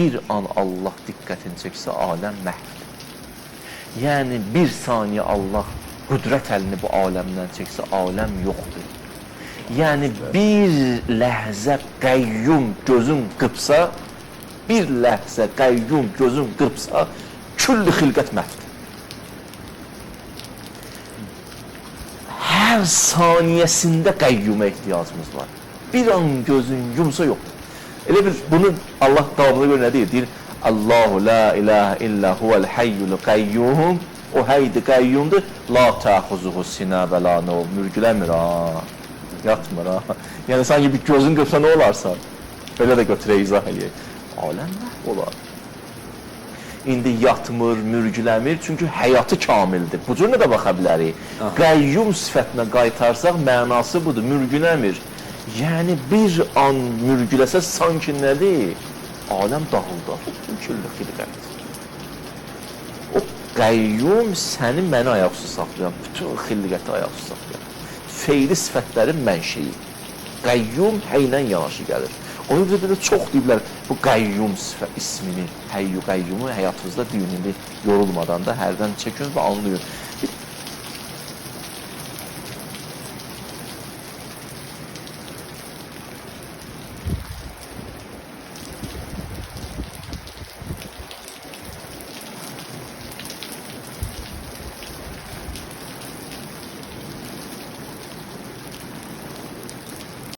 bir an Allah diqqətini çəksə, aləm məhvdir. Yəni, bir saniyə Allah qüdrət əlini bu aləmdən çəksə, aləm yoxdur. Yəni, bir ləhzə qəyyum gözün qıpsa, bir ləhzə qəyyum gözün qıpsa, küllü xilqət məhvdir. Hər saniyəsində qəyyuma ehtiyacımız var. Bir an gözün yumsa yoxdur. Elə bir, bunu Allah davamına görə nə deyir? Deyir, Allahu la ilahe illa huvel hayyul qayyum. O həydi qayyumdur. La təxuzuhu sinə və la nəv. Mürgüləmir ha. Yatmır ha. Yəni sanki bir gözün qıpsa nə olarsa, belə də götürək, izah eləyək. Aləm məhv olar. İndi yatmır, mürgüləmir, çünki həyatı kamildir. Bu cür nə də baxa bilərik. Qayyum sifətinə qaytarsaq, mənası budur, mürgüləmir. Yəni, bir an mürgüləsə, sanki nədir? Aləm dağıldar, küllü xilqət. O qayyum səni məni ayaqsız saxlayan, bütün xilqəti ayaqsız saxlayan. Feyli sifətlərin mənşeyi. Qayyum həylə yanaşı gəlir. Onu bir çox deyiblər, bu qayyum ismini, həyyu qayyumu həyatınızda düyününü yorulmadan da hərdən çəkin və anlayın.